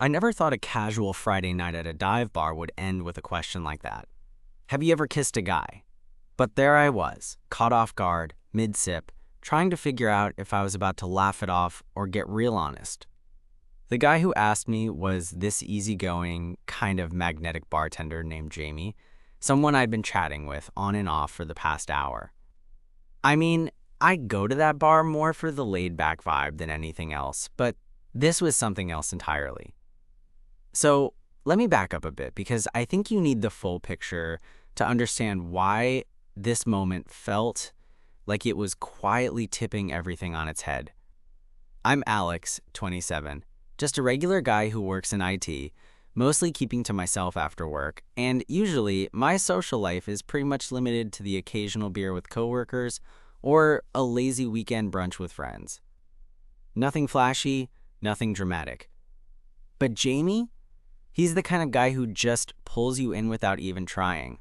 I never thought a casual Friday night at a dive bar would end with a question like that. Have you ever kissed a guy? But there I was, caught off guard, mid-sip, trying to figure out if I was about to laugh it off or get real honest. The guy who asked me was this easygoing, kind of magnetic bartender named Jamie, someone I'd been chatting with on and off for the past hour. I mean, I go to that bar more for the laid-back vibe than anything else, but this was something else entirely. So let me back up a bit because I think you need the full picture to understand why this moment felt like it was quietly tipping everything on its head. I'm Alex, 27, just a regular guy who works in IT, mostly keeping to myself after work, and usually my social life is pretty much limited to the occasional beer with coworkers or a lazy weekend brunch with friends. Nothing flashy, nothing dramatic. But Jamie? He's the kind of guy who just pulls you in without even trying.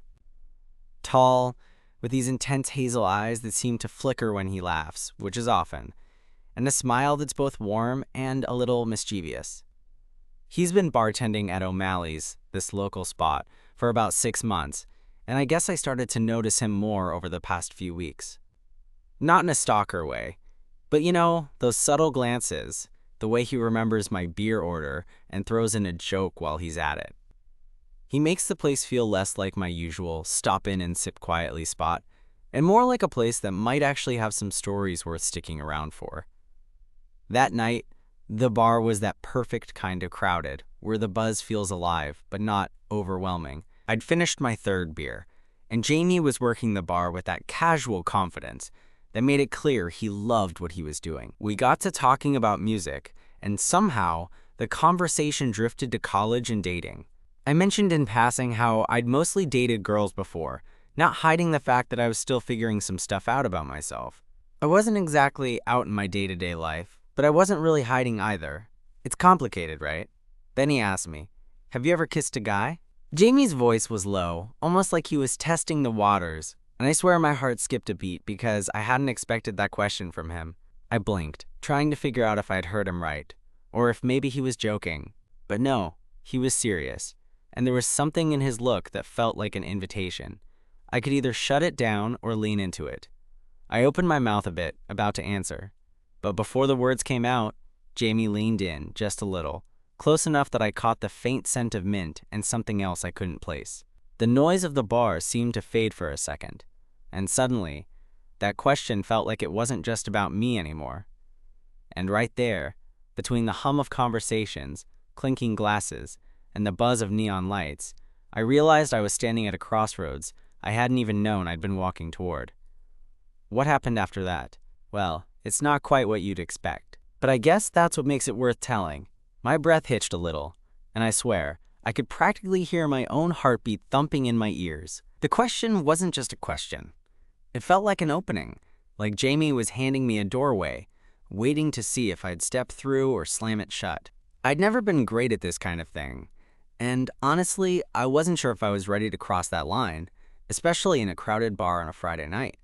Tall, with these intense hazel eyes that seem to flicker when he laughs, which is often, and a smile that's both warm and a little mischievous. He's been bartending at O'Malley's, this local spot, for about 6 months, and I guess I started to notice him more over the past few weeks. Not in a stalker way, but those subtle glances, the way he remembers my beer order and throws in a joke while he's at it. He makes the place feel less like my usual stop in and sip quietly spot, and more like a place that might actually have some stories worth sticking around for. That night, the bar was that perfect kind of crowded, where the buzz feels alive, but not overwhelming. I'd finished my 3rd beer, and Jamie was working the bar with that casual confidence that made it clear he loved what he was doing. We got to talking about music, and somehow, the conversation drifted to college and dating. I mentioned in passing how I'd mostly dated girls before, not hiding the fact that I was still figuring some stuff out about myself. I wasn't exactly out in my day-to-day life, but I wasn't really hiding either. It's complicated, right? Then he asked me, "Have you ever kissed a guy?" Jamie's voice was low, almost like he was testing the waters, and I swear my heart skipped a beat because I hadn't expected that question from him. I blinked, trying to figure out if I'd heard him right, or if maybe he was joking. But no, he was serious, and there was something in his look that felt like an invitation. I could either shut it down or lean into it. I opened my mouth a bit, about to answer. But before the words came out, Jamie leaned in just a little, close enough that I caught the faint scent of mint and something else I couldn't place. The noise of the bar seemed to fade for a second, and suddenly, that question felt like it wasn't just about me anymore. And right there, between the hum of conversations, clinking glasses, and the buzz of neon lights, I realized I was standing at a crossroads I hadn't even known I'd been walking toward. What happened after that? Well, it's not quite what you'd expect. But I guess that's what makes it worth telling. My breath hitched a little, and I swear, I could practically hear my own heartbeat thumping in my ears. The question wasn't just a question. It felt like an opening, like Jamie was handing me a doorway, waiting to see if I'd step through or slam it shut. I'd never been great at this kind of thing, and honestly, I wasn't sure if I was ready to cross that line, especially in a crowded bar on a Friday night.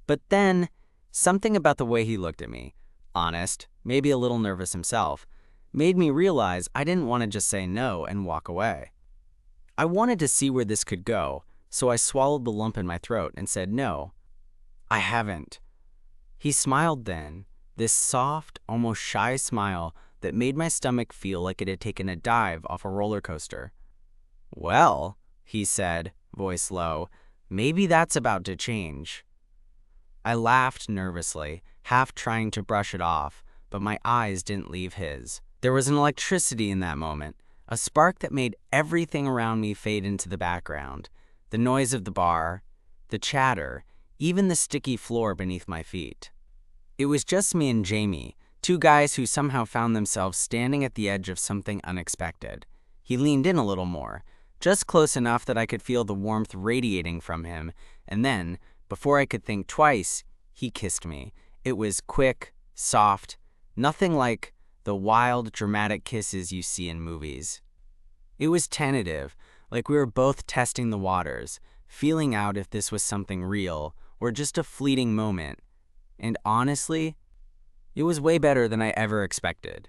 But then, something about the way he looked at me, honest, maybe a little nervous himself, made me realize I didn't want to just say no and walk away. I wanted to see where this could go, so I swallowed the lump in my throat and said no. I haven't. He smiled then, this soft, almost shy smile that made my stomach feel like it had taken a dive off a roller coaster. "Well," he said, voice low, "maybe that's about to change." I laughed nervously, half trying to brush it off, but my eyes didn't leave his. There was an electricity in that moment, a spark that made everything around me fade into the background. The noise of the bar, the chatter, even the sticky floor beneath my feet. It was just me and Jamie, 2 guys who somehow found themselves standing at the edge of something unexpected. He leaned in a little more, just close enough that I could feel the warmth radiating from him, and then, before I could think twice, he kissed me. It was quick, soft, nothing like the wild, dramatic kisses you see in movies. It was tentative, like we were both testing the waters, feeling out if this was something real or just a fleeting moment. And honestly, it was way better than I ever expected.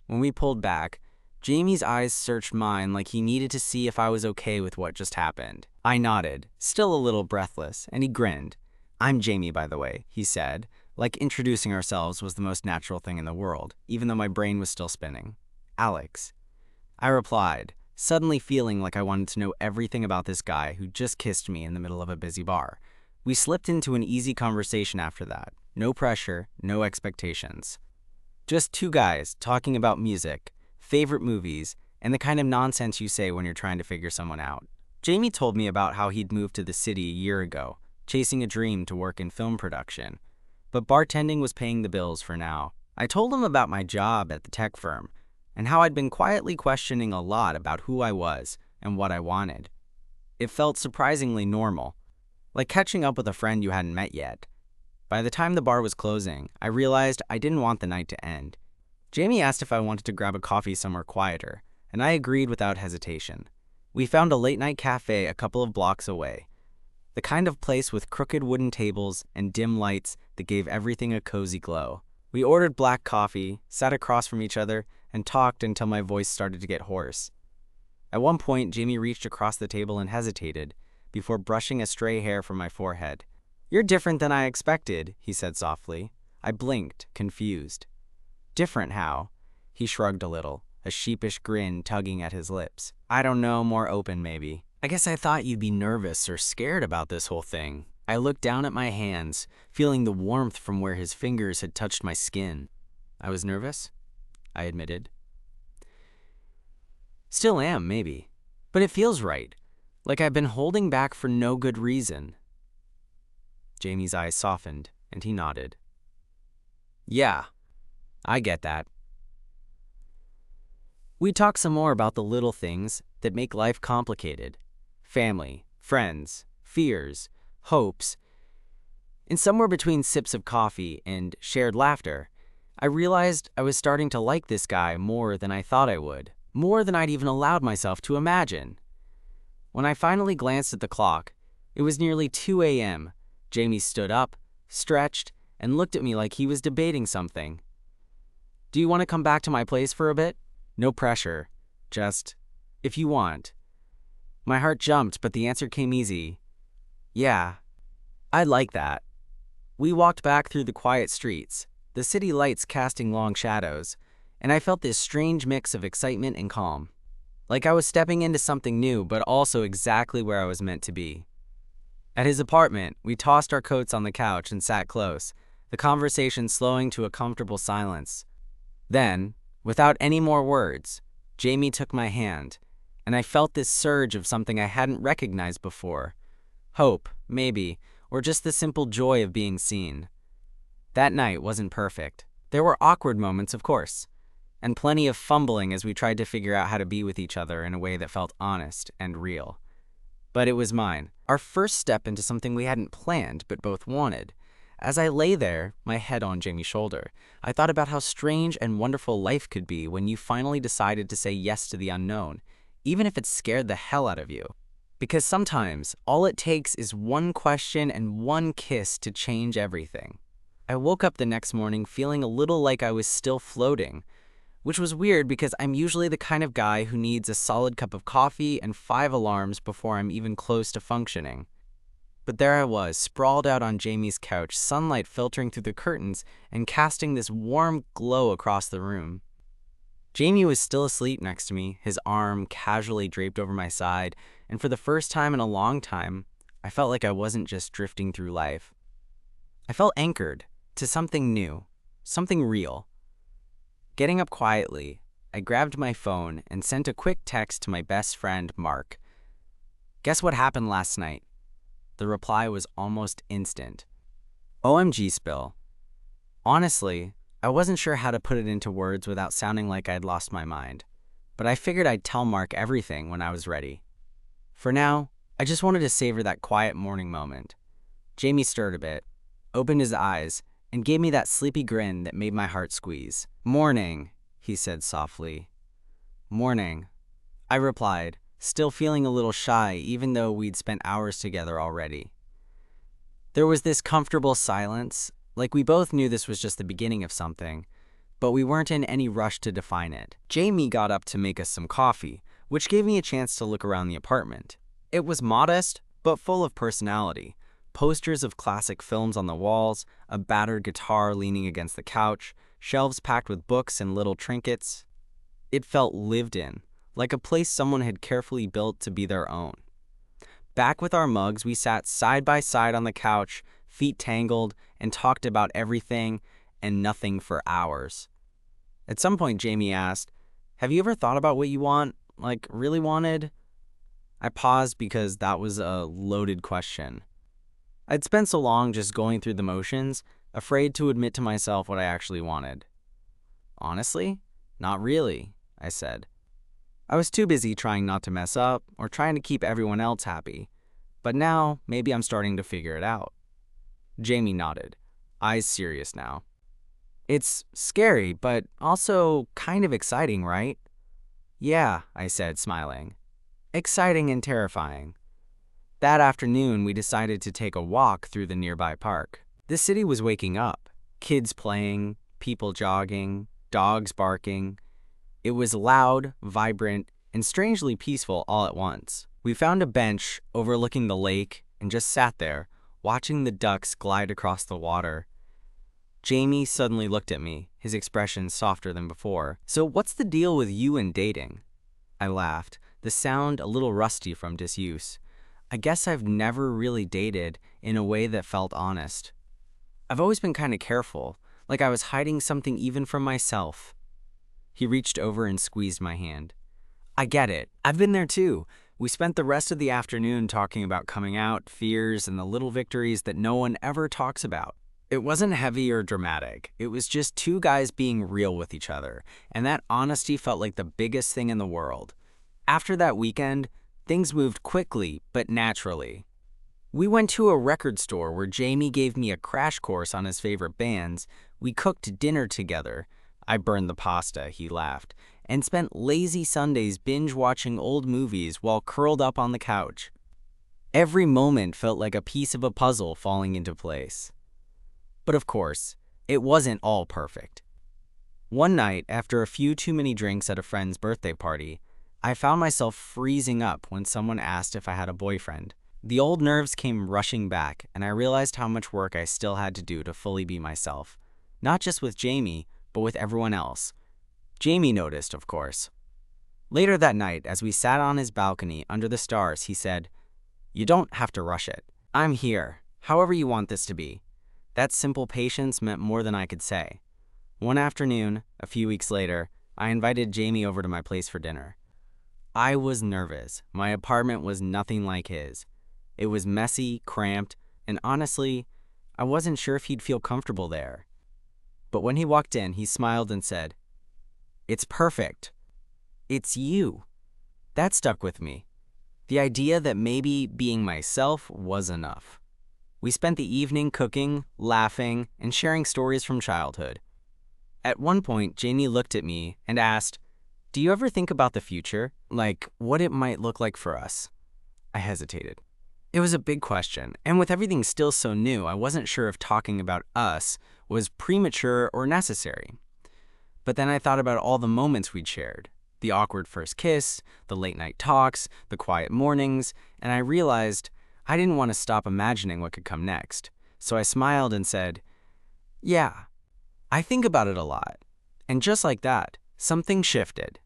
When we pulled back, Jamie's eyes searched mine like he needed to see if I was okay with what just happened. I nodded, still a little breathless, and he grinned. "I'm Jamie, by the way," he said, like introducing ourselves was the most natural thing in the world, even though my brain was still spinning. "Alex," I replied, suddenly feeling like I wanted to know everything about this guy who just kissed me in the middle of a busy bar. We slipped into an easy conversation after that. No pressure, no expectations. Just two guys talking about music, favorite movies, and the kind of nonsense you say when you're trying to figure someone out. Jamie told me about how he'd moved to the city a year ago, chasing a dream to work in film production. But bartending was paying the bills for now. I told him about my job at the tech firm, and how I'd been quietly questioning a lot about who I was and what I wanted. It felt surprisingly normal, like catching up with a friend you hadn't met yet. By the time the bar was closing, I realized I didn't want the night to end. Jamie asked if I wanted to grab a coffee somewhere quieter, and I agreed without hesitation. We found a late-night cafe a couple of blocks away, the kind of place with crooked wooden tables and dim lights that gave everything a cozy glow. We ordered black coffee, sat across from each other, and talked until my voice started to get hoarse. At one point, Jamie reached across the table and hesitated, before brushing a stray hair from my forehead. "You're different than I expected," he said softly. I blinked, confused. "Different how?" He shrugged a little, a sheepish grin tugging at his lips. "I don't know, more open maybe. I guess I thought you'd be nervous or scared about this whole thing." I looked down at my hands, feeling the warmth from where his fingers had touched my skin. "I was nervous," I admitted. "Still am, maybe. But it feels right, like I've been holding back for no good reason." Jamie's eyes softened, and he nodded. "Yeah, I get that." We talked some more about the little things that make life complicated. Family, friends, fears, hopes. And somewhere between sips of coffee and shared laughter, I realized I was starting to like this guy more than I thought I would, more than I'd even allowed myself to imagine. When I finally glanced at the clock, it was nearly 2 a.m. Jamie stood up, stretched, and looked at me like he was debating something. "Do you want to come back to my place for a bit? No pressure. Just, if you want." My heart jumped, but the answer came easy. "Yeah, I'd like that." We walked back through the quiet streets, the city lights casting long shadows, and I felt this strange mix of excitement and calm. Like I was stepping into something new, but also exactly where I was meant to be. At his apartment, we tossed our coats on the couch and sat close, the conversation slowing to a comfortable silence. Then, without any more words, Jamie took my hand, and I felt this surge of something I hadn't recognized before. Hope, maybe, or just the simple joy of being seen. That night wasn't perfect. There were awkward moments, of course, and plenty of fumbling as we tried to figure out how to be with each other in a way that felt honest and real. But it was mine, our first step into something we hadn't planned but both wanted. As I lay there, my head on Jamie's shoulder, I thought about how strange and wonderful life could be when you finally decided to say yes to the unknown, even if it scared the hell out of you. Because sometimes, all it takes is one question and one kiss to change everything. I woke up the next morning feeling a little like I was still floating, which was weird because I'm usually the kind of guy who needs a solid cup of coffee and 5 alarms before I'm even close to functioning. But there I was, sprawled out on Jamie's couch, sunlight filtering through the curtains and casting this warm glow across the room. Jamie was still asleep next to me, his arm casually draped over my side, and for the first time in a long time, I felt like I wasn't just drifting through life. I felt anchored to something new, something real. Getting up quietly, I grabbed my phone and sent a quick text to my best friend, Mark. "Guess what happened last night?" The reply was almost instant. "OMG spill." Honestly, I wasn't sure how to put it into words without sounding like I'd lost my mind, but I figured I'd tell Mark everything when I was ready. For now, I just wanted to savor that quiet morning moment. Jamie stirred a bit, opened his eyes, and gave me that sleepy grin that made my heart squeeze. "Morning," he said softly. "Morning," I replied, still feeling a little shy even though we'd spent hours together already. There was this comfortable silence, like we both knew this was just the beginning of something, but we weren't in any rush to define it. Jamie got up to make us some coffee, which gave me a chance to look around the apartment. It was modest, but full of personality. Posters of classic films on the walls, a battered guitar leaning against the couch, shelves packed with books and little trinkets. It felt lived in, like a place someone had carefully built to be their own. Back with our mugs, we sat side by side on the couch, feet tangled, and talked about everything and nothing for hours. At some point, Jamie asked, "Have you ever thought about what you want, like really wanted?" I paused because that was a loaded question. I'd spent so long just going through the motions, afraid to admit to myself what I actually wanted. "Honestly, not really," I said. I was too busy trying not to mess up or trying to keep everyone else happy. But now, maybe I'm starting to figure it out. Jamie nodded, eyes serious now. "It's scary, but also kind of exciting, right?" "Yeah," I said, smiling. "Exciting and terrifying." That afternoon, we decided to take a walk through the nearby park. The city was waking up. Kids playing, people jogging, dogs barking. It was loud, vibrant, and strangely peaceful all at once. We found a bench overlooking the lake and just sat there, watching the ducks glide across the water. Jamie suddenly looked at me, his expression softer than before. "So what's the deal with you and dating?" I laughed, the sound a little rusty from disuse. I guess I've never really dated in a way that felt honest. I've always been kind of careful, like I was hiding something even from myself. He reached over and squeezed my hand. "I get it. I've been there too." We spent the rest of the afternoon talking about coming out, fears, and the little victories that no one ever talks about. It wasn't heavy or dramatic. It was just two guys being real with each other, and that honesty felt like the biggest thing in the world. After that weekend, things moved quickly but naturally. We went to a record store where Jamie gave me a crash course on his favorite bands. We cooked dinner together. I burned the pasta, he laughed, and spent lazy Sundays binge-watching old movies while curled up on the couch. Every moment felt like a piece of a puzzle falling into place. But of course, it wasn't all perfect. One night, after a few too many drinks at a friend's birthday party, I found myself freezing up when someone asked if I had a boyfriend. The old nerves came rushing back, and I realized how much work I still had to do to fully be myself. Not just with Jamie, but with everyone else. Jamie noticed, of course. Later that night, as we sat on his balcony under the stars, he said, "You don't have to rush it. I'm here, however you want this to be." That simple patience meant more than I could say. One afternoon, a few weeks later, I invited Jamie over to my place for dinner. I was nervous. My apartment was nothing like his. It was messy, cramped, and honestly, I wasn't sure if he'd feel comfortable there. But when he walked in, he smiled and said, "It's perfect. It's you." That stuck with me. The idea that maybe being myself was enough. We spent the evening cooking, laughing, and sharing stories from childhood. At one point, Jamie looked at me and asked, "Do you ever think about the future? Like, what it might look like for us?" I hesitated. It was a big question, and with everything still so new, I wasn't sure if talking about us was premature or necessary. But then I thought about all the moments we'd shared, the awkward first kiss, the late-night talks, the quiet mornings, and I realized I didn't want to stop imagining what could come next. So I smiled and said, "Yeah, I think about it a lot." And just like that, something shifted.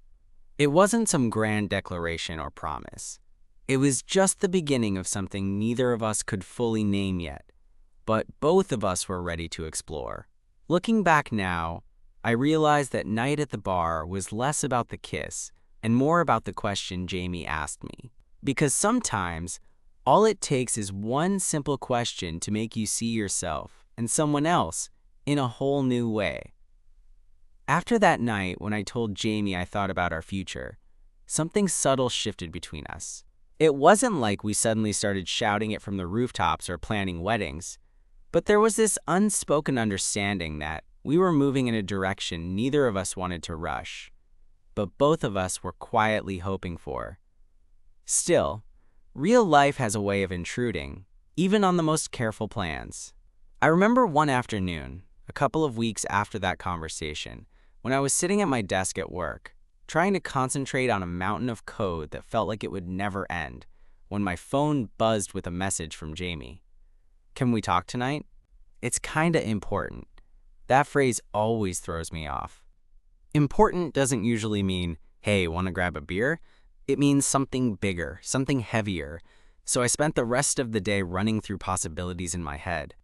It wasn't some grand declaration or promise. It was just the beginning of something neither of us could fully name yet, but both of us were ready to explore. Looking back now, I realized that night at the bar was less about the kiss and more about the question Jamie asked me. Because sometimes, all it takes is one simple question to make you see yourself and someone else in a whole new way. After that night, when I told Jamie I thought about our future, something subtle shifted between us. It wasn't like we suddenly started shouting it from the rooftops or planning weddings, but there was this unspoken understanding that we were moving in a direction neither of us wanted to rush, but both of us were quietly hoping for. Still, real life has a way of intruding, even on the most careful plans. I remember one afternoon, a couple of weeks after that conversation, when I was sitting at my desk at work, trying to concentrate on a mountain of code that felt like it would never end, when my phone buzzed with a message from Jamie. "Can we talk tonight?" It's kinda important. That phrase always throws me off. Important doesn't usually mean, "Hey, wanna grab a beer?" It means something bigger, something heavier. So I spent the rest of the day running through possibilities in my head.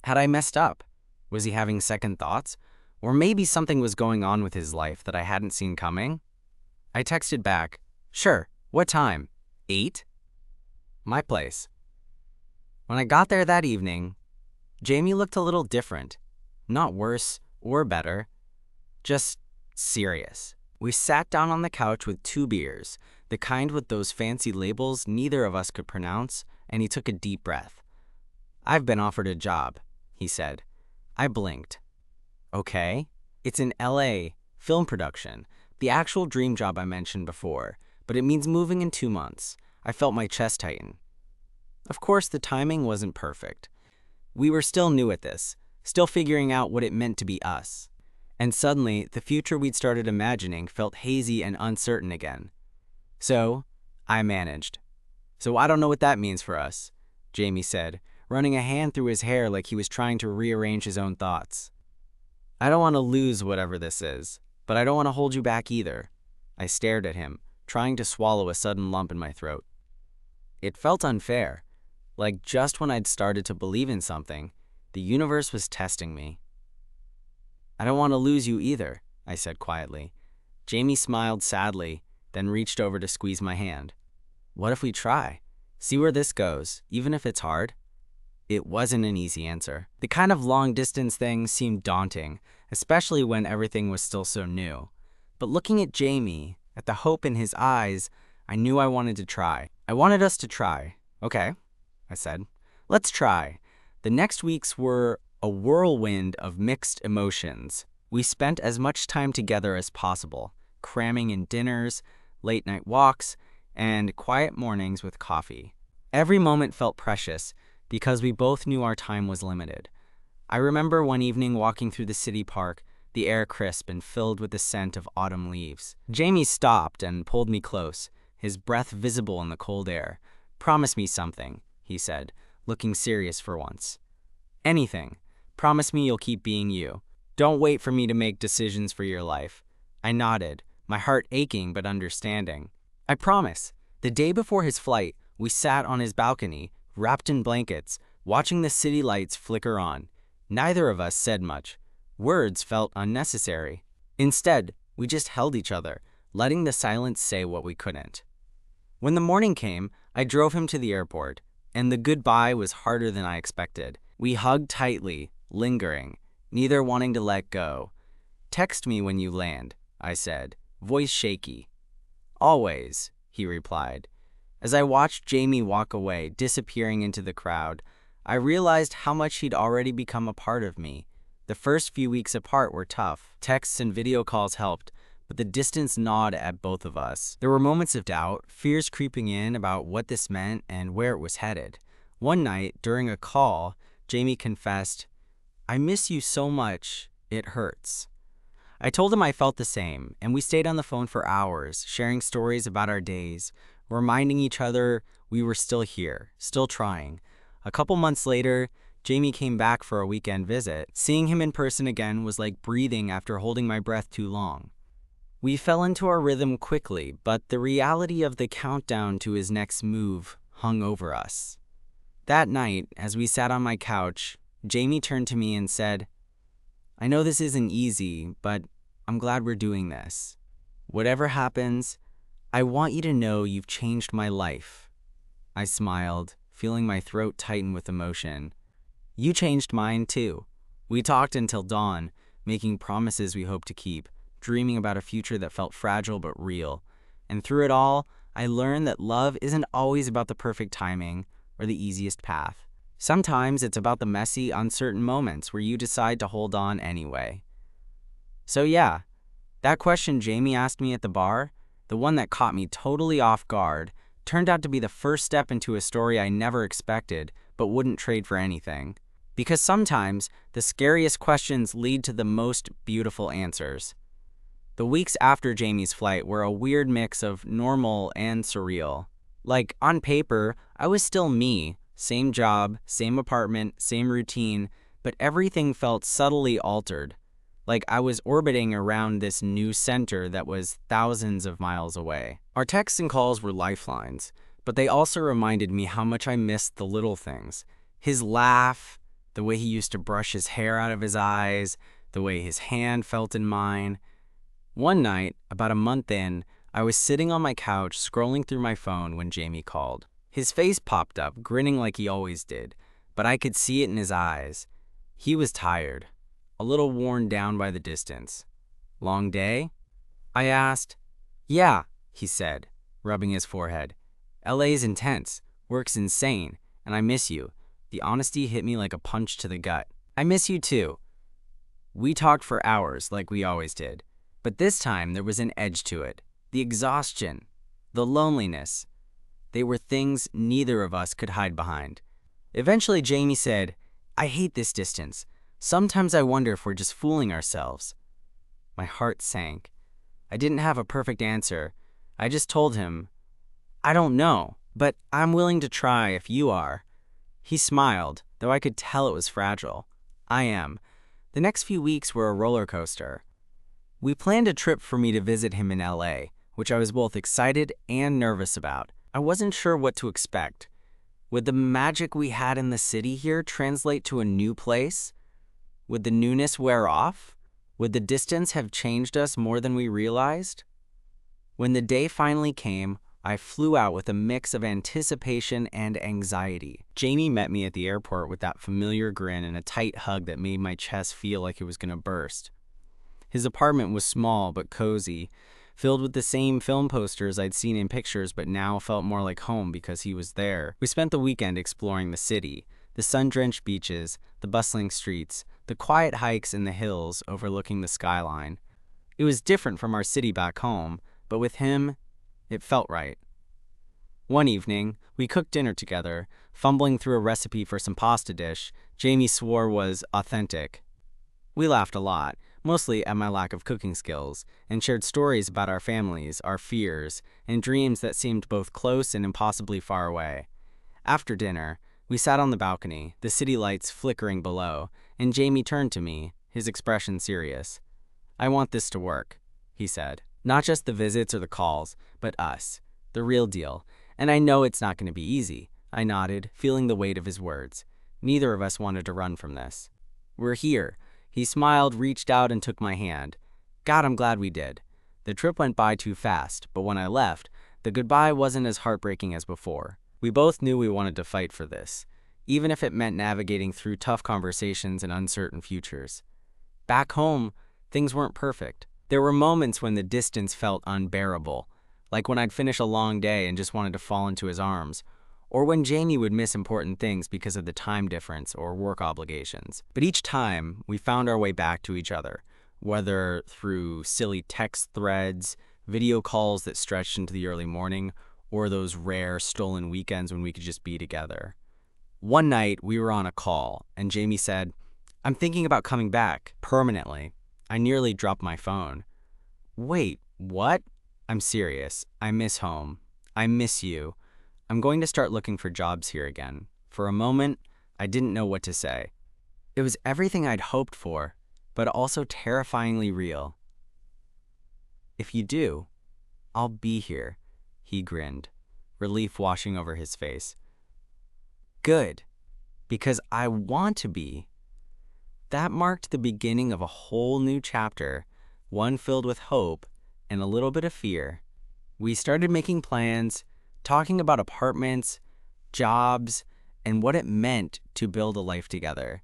Had I messed up? Was he having second thoughts? Or maybe something was going on with his life that I hadn't seen coming? I texted back, "Sure, what time? 8? My place." When I got there that evening, Jamie looked a little different. Not worse or better, just serious. We sat down on the couch with 2 beers, the kind with those fancy labels neither of us could pronounce, and he took a deep breath. "I've been offered a job," he said. I blinked. "Okay." "It's in LA, film production, the actual dream job I mentioned before, but it means moving in 2 months." I felt my chest tighten. Of course, the timing wasn't perfect. We were still new at this, still figuring out what it meant to be us. And suddenly, the future we'd started imagining felt hazy and uncertain again. So, I managed. "So I don't know what that means for us," Jamie said, running a hand through his hair like he was trying to rearrange his own thoughts. "I don't want to lose whatever this is, but I don't want to hold you back either." I stared at him, trying to swallow a sudden lump in my throat. It felt unfair, like just when I'd started to believe in something, the universe was testing me. "I don't want to lose you either," I said quietly. Jamie smiled sadly, then reached over to squeeze my hand. "What if we try? See where this goes, even if it's hard?" It wasn't an easy answer. The kind of long-distance thing seemed daunting, especially when everything was still so new. But looking at Jamie, at the hope in his eyes, I knew I wanted to try. I wanted us to try. "Okay," I said. "Let's try." The next weeks were a whirlwind of mixed emotions. We spent as much time together as possible, cramming in dinners, late-night walks, and quiet mornings with coffee. Every moment felt precious because we both knew our time was limited. I remember one evening walking through the city park, the air crisp and filled with the scent of autumn leaves. Jamie stopped and pulled me close, his breath visible in the cold air. "Promise me something," he said, looking serious for once. "Anything. Promise me you'll keep being you. Don't wait for me to make decisions for your life." I nodded, my heart aching but understanding. "I promise." The day before his flight, we sat on his balcony, wrapped in blankets, watching the city lights flicker on. Neither of us said much. Words felt unnecessary. Instead, we just held each other, letting the silence say what we couldn't. When the morning came, I drove him to the airport, and the goodbye was harder than I expected. We hugged tightly, lingering, neither wanting to let go. "Text me when you land," I said, voice shaky. "Always," he replied. As I watched Jamie walk away, disappearing into the crowd, I realized how much he'd already become a part of me. The first few weeks apart were tough. Texts and video calls helped, but the distance gnawed at both of us. There were moments of doubt, fears creeping in about what this meant and where it was headed. One night, during a call, Jamie confessed, "I miss you so much, it hurts." I told him I felt the same, and we stayed on the phone for hours, sharing stories about our days, reminding each other we were still here, still trying. A couple months later, Jamie came back for a weekend visit. Seeing him in person again was like breathing after holding my breath too long. We fell into our rhythm quickly, but the reality of the countdown to his next move hung over us. That night, as we sat on my couch, Jamie turned to me and said, "I know this isn't easy, but I'm glad we're doing this. Whatever happens, I want you to know you've changed my life." I smiled, feeling my throat tighten with emotion. "You changed mine too." We talked until dawn, making promises we hoped to keep, dreaming about a future that felt fragile but real. And through it all, I learned that love isn't always about the perfect timing or the easiest path. Sometimes it's about the messy, uncertain moments where you decide to hold on anyway. So yeah, that question Jamie asked me at the bar, the one that caught me totally off guard, turned out to be the first step into a story I never expected but wouldn't trade for anything. Because sometimes the scariest questions lead to the most beautiful answers. The weeks after Jamie's flight were a weird mix of normal and surreal. Like, on paper, I was still me. Same job, same apartment, same routine, but everything felt subtly altered. Like I was orbiting around this new center that was thousands of miles away. Our texts and calls were lifelines, but they also reminded me how much I missed the little things. His laugh, the way he used to brush his hair out of his eyes, the way his hand felt in mine. One night, about a month in, I was sitting on my couch scrolling through my phone when Jamie called. His face popped up, grinning like he always did, but I could see it in his eyes. He was tired, a little worn down by the distance. "Long day?" I asked. "Yeah," he said, rubbing his forehead. "LA's intense, work's insane, and I miss you." The honesty hit me like a punch to the gut. "I miss you too." We talked for hours like we always did, but this time there was an edge to it. The exhaustion, the loneliness. They were things neither of us could hide behind. Eventually, Jamie said, "I hate this distance. Sometimes I wonder if we're just fooling ourselves." My heart sank. I didn't have a perfect answer. I just told him, "I don't know, but I'm willing to try if you are." He smiled, though I could tell it was fragile. "I am." The next few weeks were a roller coaster. We planned a trip for me to visit him in LA, which I was both excited and nervous about. I wasn't sure what to expect. Would the magic we had in the city here translate to a new place? Would the newness wear off? Would the distance have changed us more than we realized? When the day finally came, I flew out with a mix of anticipation and anxiety. Jamie met me at the airport with that familiar grin and a tight hug that made my chest feel like it was going to burst. His apartment was small but cozy, filled with the same film posters I'd seen in pictures but now felt more like home because he was there. We spent the weekend exploring the city, the sun-drenched beaches, the bustling streets, the quiet hikes in the hills overlooking the skyline. It was different from our city back home, but with him, it felt right. One evening, we cooked dinner together, fumbling through a recipe for some pasta dish Jamie swore was authentic. We laughed a lot, mostly at my lack of cooking skills, and shared stories about our families, our fears, and dreams that seemed both close and impossibly far away. After dinner, we sat on the balcony, the city lights flickering below, and Jamie turned to me, his expression serious. "I want this to work," he said. "Not just the visits or the calls, but us, the real deal. And I know it's not going to be easy." I nodded, feeling the weight of his words. Neither of us wanted to run from this. "We're here." He smiled, reached out, and took my hand. God, I'm glad we did. The trip went by too fast, but when I left, the goodbye wasn't as heartbreaking as before. We both knew we wanted to fight for this, even if it meant navigating through tough conversations and uncertain futures. Back home, things weren't perfect. There were moments when the distance felt unbearable, like when I'd finish a long day and just wanted to fall into his arms, or when Jamie would miss important things because of the time difference or work obligations. But each time, we found our way back to each other, whether through silly text threads, video calls that stretched into the early morning, or those rare stolen weekends when we could just be together. One night, we were on a call, and Jamie said, "I'm thinking about coming back, permanently." I nearly dropped my phone. "Wait, what?" "I'm serious. I miss home. I miss you. I'm going to start looking for jobs here again." For a moment, I didn't know what to say. It was everything I'd hoped for, but also terrifyingly real. "If you do, I'll be here," he grinned, relief washing over his face. "Good, because I want to be." That marked the beginning of a whole new chapter, one filled with hope and a little bit of fear. We started making plans, talking about apartments, jobs, and what it meant to build a life together.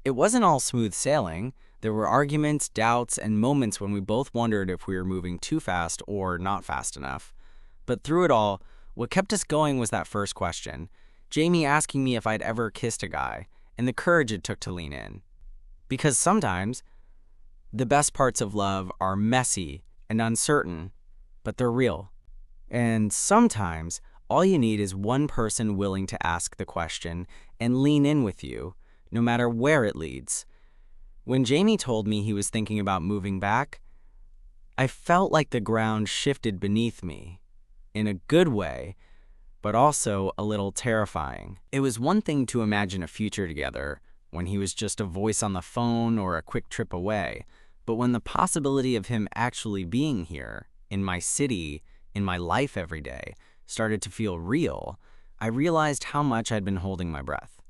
It wasn't all smooth sailing. There were arguments, doubts, and moments when we both wondered if we were moving too fast or not fast enough. But through it all, what kept us going was that first question, Jamie asking me if I'd ever kissed a guy, and the courage it took to lean in. Because sometimes, the best parts of love are messy and uncertain, but they're real. And sometimes, all you need is one person willing to ask the question and lean in with you, no matter where it leads. When Jamie told me he was thinking about moving back, I felt like the ground shifted beneath me, in a good way, but also a little terrifying. It was one thing to imagine a future together, when he was just a voice on the phone or a quick trip away, but when the possibility of him actually being here, in my city, in my life every day, started to feel real, I realized how much I'd been holding my breath.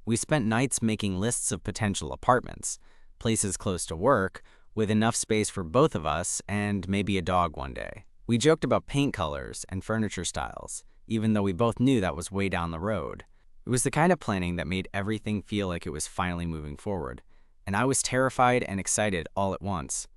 We spent nights making lists of potential apartments, places close to work, with enough space for both of us and maybe a dog one day. We joked about paint colors and furniture styles, even though we both knew that was way down the road. It was the kind of planning that made everything feel like it was finally moving forward, and I was terrified and excited all at once.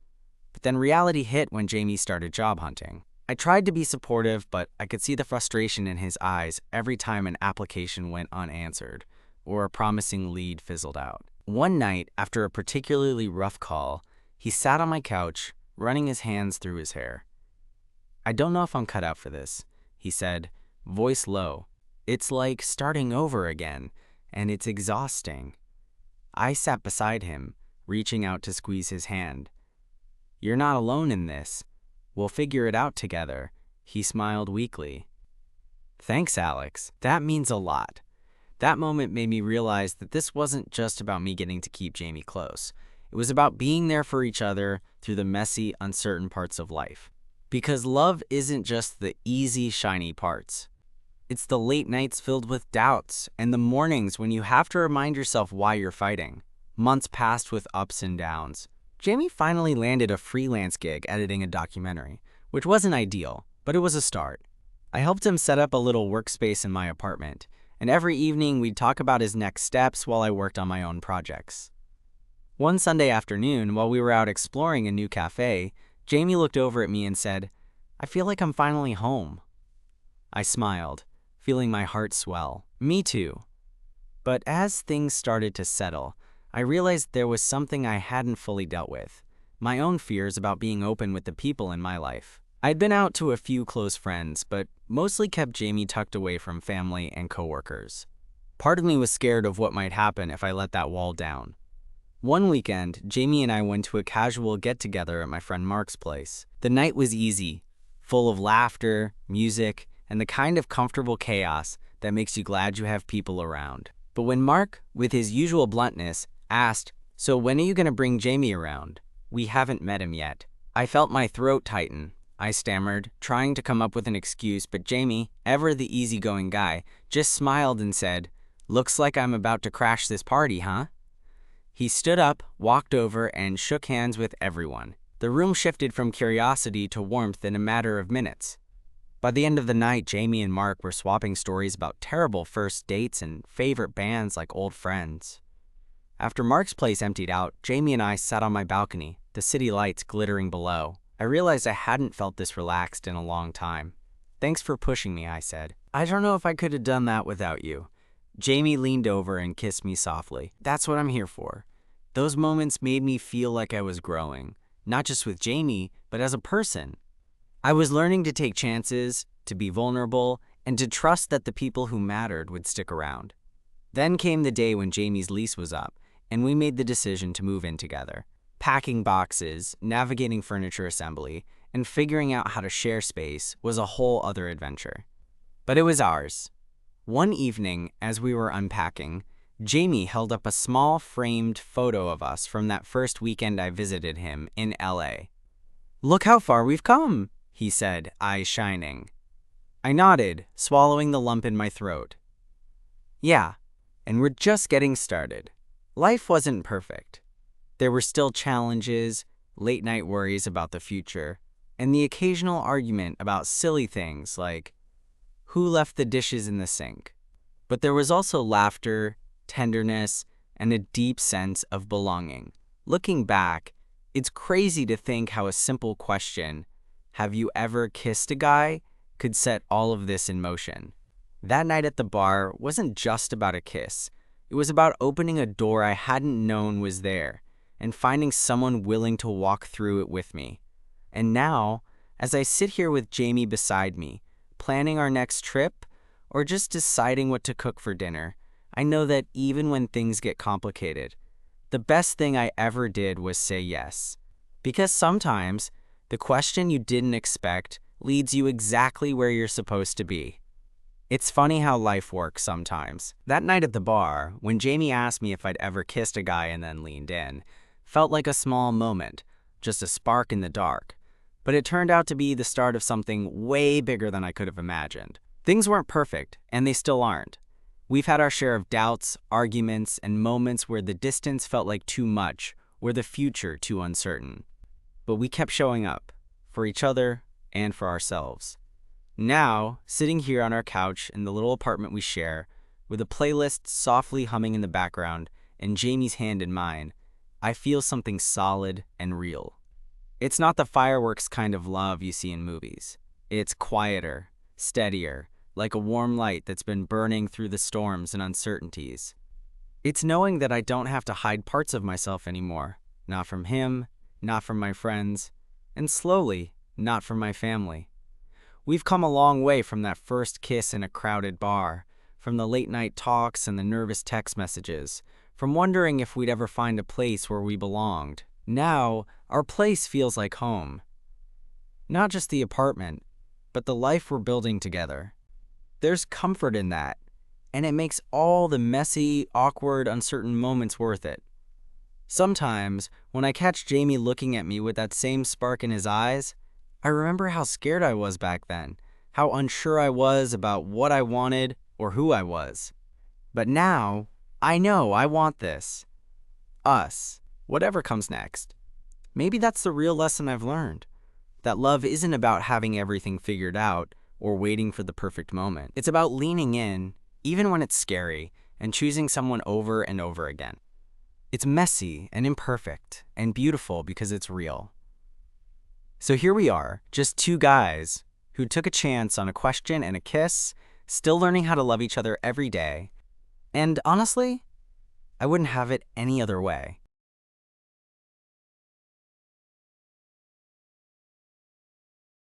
But then reality hit when Jamie started job hunting. I tried to be supportive, but I could see the frustration in his eyes every time an application went unanswered or a promising lead fizzled out. One night, after a particularly rough call, he sat on my couch, running his hands through his hair. "I don't know if I'm cut out for this," he said, voice low. "It's like starting over again, and it's exhausting." I sat beside him, reaching out to squeeze his hand. "You're not alone in this. We'll figure it out together," he smiled weakly. "Thanks, Alex. That means a lot." That moment made me realize that this wasn't just about me getting to keep Jamie close. It was about being there for each other through the messy, uncertain parts of life. Because love isn't just the easy, shiny parts. It's the late nights filled with doubts and the mornings when you have to remind yourself why you're fighting. Months passed with ups and downs. Jamie finally landed a freelance gig editing a documentary, which wasn't ideal, but it was a start. I helped him set up a little workspace in my apartment, and every evening we'd talk about his next steps while I worked on my own projects. One Sunday afternoon, while we were out exploring a new cafe, Jamie looked over at me and said, "I feel like I'm finally home." I smiled, feeling my heart swell. Me too. But as things started to settle, I realized there was something I hadn't fully dealt with, my own fears about being open with the people in my life. I'd been out to a few close friends, but mostly kept Jamie tucked away from family and coworkers. Part of me was scared of what might happen if I let that wall down. One weekend, Jamie and I went to a casual get-together at my friend Mark's place. The night was easy, full of laughter, music, and the kind of comfortable chaos that makes you glad you have people around. But when Mark, with his usual bluntness, asked, "So when are you going to bring Jamie around? We haven't met him yet." I felt my throat tighten. I stammered, trying to come up with an excuse, but Jamie, ever the easygoing guy, just smiled and said, "Looks like I'm about to crash this party, huh?" He stood up, walked over, and shook hands with everyone. The room shifted from curiosity to warmth in a matter of minutes. By the end of the night, Jamie and Mark were swapping stories about terrible first dates and favorite bands like old friends. After Mark's place emptied out, Jamie and I sat on my balcony, the city lights glittering below. I realized I hadn't felt this relaxed in a long time. "Thanks for pushing me," I said. "I don't know if I could have done that without you." Jamie leaned over and kissed me softly. "That's what I'm here for." Those moments made me feel like I was growing, not just with Jamie, but as a person. I was learning to take chances, to be vulnerable, and to trust that the people who mattered would stick around. Then came the day when Jamie's lease was up, and we made the decision to move in together. Packing boxes, navigating furniture assembly, and figuring out how to share space was a whole other adventure. But it was ours. One evening, as we were unpacking, Jamie held up a small framed photo of us from that first weekend I visited him in LA. "Look how far we've come," he said, eyes shining. I nodded, swallowing the lump in my throat. "Yeah, and we're just getting started." Life wasn't perfect. There were still challenges, late-night worries about the future, and the occasional argument about silly things like who left the dishes in the sink. But there was also laughter, tenderness, and a deep sense of belonging. Looking back, it's crazy to think how a simple question, "Have you ever kissed a guy?" could set all of this in motion. That night at the bar wasn't just about a kiss. It was about opening a door I hadn't known was there and finding someone willing to walk through it with me. And now, as I sit here with Jamie beside me, planning our next trip, or just deciding what to cook for dinner, I know that even when things get complicated, the best thing I ever did was say yes. Because sometimes, The question you didn't expect leads you exactly where you're supposed to be. It's funny how life works sometimes. That night at the bar, when Jamie asked me if I'd ever kissed a guy and then leaned in, felt like a small moment, just a spark in the dark. But it turned out to be the start of something way bigger than I could have imagined. Things weren't perfect, and they still aren't. We've had our share of doubts, arguments, and moments where the distance felt like too much, or the future too uncertain. But we kept showing up, for each other and for ourselves. Now, sitting here on our couch in the little apartment we share, with a playlist softly humming in the background and Jamie's hand in mine, I feel something solid and real. It's not the fireworks kind of love you see in movies. It's quieter, steadier, like a warm light that's been burning through the storms and uncertainties. It's knowing that I don't have to hide parts of myself anymore, not from him, not from my friends, and slowly, not from my family. We've come a long way from that first kiss in a crowded bar, from the late-night talks and the nervous text messages, from wondering if we'd ever find a place where we belonged. Now, our place feels like home. Not just the apartment, but the life we're building together. There's comfort in that, and it makes all the messy, awkward, uncertain moments worth it. Sometimes, when I catch Jamie looking at me with that same spark in his eyes, I remember how scared I was back then, how unsure I was about what I wanted or who I was. But now, I know I want this. Us, whatever comes next. Maybe that's the real lesson I've learned. That love isn't about having everything figured out or waiting for the perfect moment. It's about leaning in, even when it's scary, and choosing someone over and over again. It's messy and imperfect and beautiful because it's real. So here we are, just two guys who took a chance on a question and a kiss, still learning how to love each other every day. And honestly, I wouldn't have it any other way.